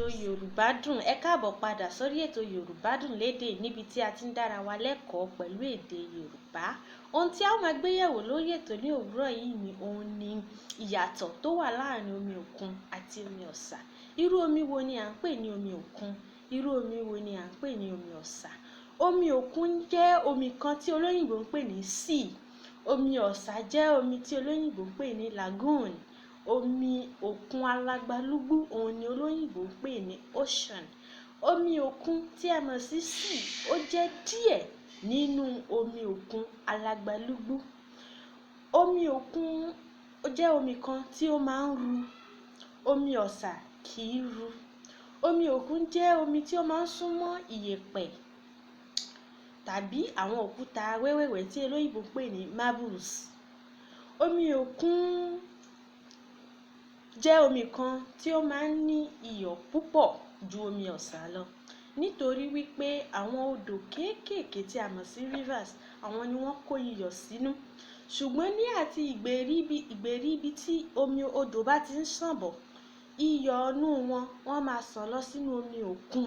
ètò Yorùbá dùn. Ẹ káàbọ̀ padà sórí ètò Yorùbá dùn lédè níbi tí a ti ń dára wa lẹ́kọ̀ọ́ pẹ̀lú èdè Yorùbá. Ohun tí a ó máa gbéyẹ̀wò lórí ètò ní òwúrọ̀ yìí ni ìyàtọ̀ tó wà láàrin omi òkun àti omi ọ̀sà. Irú omi wo ni à ń pè ní omi òkun? Irú omi wo ni à ń pè ní omi ọ̀sà? Omi òkun jẹ́ omi kan tí olóyìnbó ń pè ní sea. Omi ọ̀sà jẹ́ omi tí olóyìnbó ń pè ní lagoon. Omi òkun alágbálúgbú òun ni olóyìnbó ń pè ní ocean. Omi òkun tí a mọ̀ sí sea ó jẹ́ díẹ̀ nínú omi òkun alágbálúgbú. Omi òkun ó jẹ́ omi kan tí ó máa ń ru. Omi ọ̀sà kì í ru. Omi òkun jẹ́ omi tí ó máa ń súnmọ́ iyẹ̀pẹ̀ tàbí àwọn òkúta wẹ́wẹ̀wẹ́ tí olóyìnbó ń pè ní marbles. Omi òkun jẹ́ omi kan tí ó máa ń ní iyọ̀ púpọ̀ ju omi ọ̀sà lọ nítorí wípé àwọn odò kéékèèké tí a mọ̀ sí rivers àwọn ni wọ́n kó iyọ̀ sínú. Ṣùgbọ́n ní àti ìgbèrí ibi tí omi odò bá ti ń ṣàn bọ̀, iyọ̀ inú wọ́n máa sàn lọ sínú omi òkun.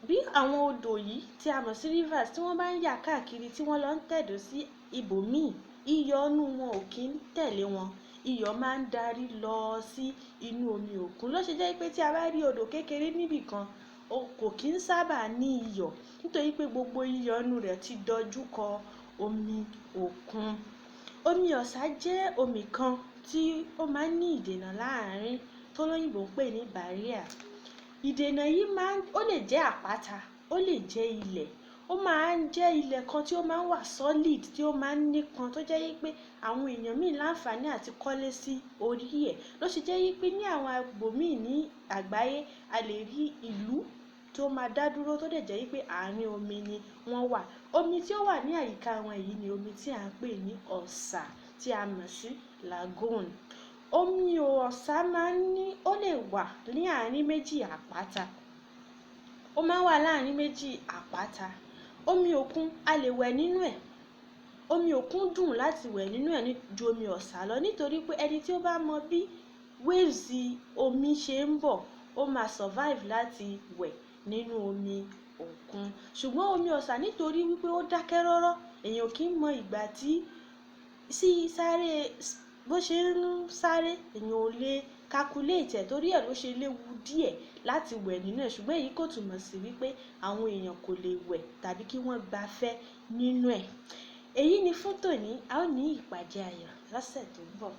Bí àwọn odò yìí tí a mọ̀ sí rivers tí wọ́n bá ń yà káàkiri tí wọ́n lọ ń tẹ̀dó sí ibòmíì, iyọ̀ inú wọn ò kí ń tẹ̀lé wọn. Iyọ̀ máa ń darí lọ sí inú omi òkun. Ló ṣe jẹ́ pé tí a bá rí odò kékeré níbì kan, kò kí ń sábà ní iyọ̀ nítorí pé gbogbo iyọ̀ inú rẹ̀ ti dojú kọ omi òkun. Omi ọ̀sà jẹ́ omi kan tí ó máa ń ní ìdènà láàárín tó olóyìnbó ń pè ní barrier. Ìdènà yìí ó lè jẹ́ àpáta, ó lè jẹ́ ilẹ̀. Ó máa ń jẹ́ ilẹ̀ kan tí ó máa ń wà solid, tí ó máa ń nípọn tó jẹ́ wípé àwọn èèyàn míì láǹfààní àti kọ́lé sí orí ẹ̀. Ló ṣe jẹ́ wípé ní àwọn ibòmíì ní àgbáyé a lè rí ìlú tó máa dá dúró tó dẹ̀ jẹ́ wípé àárín omi ni wọ́n wà. Omi tí ó wà ní àyíká wọn yìí ni omi tí à ń pè ní ọ̀sà tí a mọ̀ sí lagoon. Omi ọ̀sà ó lè wà ní àárín méjì àpáta. Ó máa ń wà láàárín méjì àpáta. Omi òkun a lè wẹ̀ nínú ẹ̀. Omi òkun dùn láti wẹ̀ nínú ẹ̀ ju omi ọ̀sà lọ nítorí pé ẹni tí ó bá mọ bí waves omi ṣe ń bọ̀, ó máa survive láti wẹ̀ nínú omi òkun. Ṣùgbọ́n omi ọ̀sà nítorí wípé ó dákẹ́ rọ́rọ́, èèyàn kì í mọ ìgbà tí bó ṣe ń sáré, èèyàn ò lè calculate ẹ̀ torí ẹ̀ ló ṣe léwu díẹ̀ láti wẹ̀ nínú ẹ̀. Ṣùgbọ́n èyí kò túmọ̀ sí wípé àwọn èèyàn kò lè wẹ̀ tàbí kí wọ́n gbafẹ́ nínú ẹ̀. Èyí ni fún tòní. A ó ní ìpàdé ayọ̀ lọ́sẹ̀ tó ń bọ̀.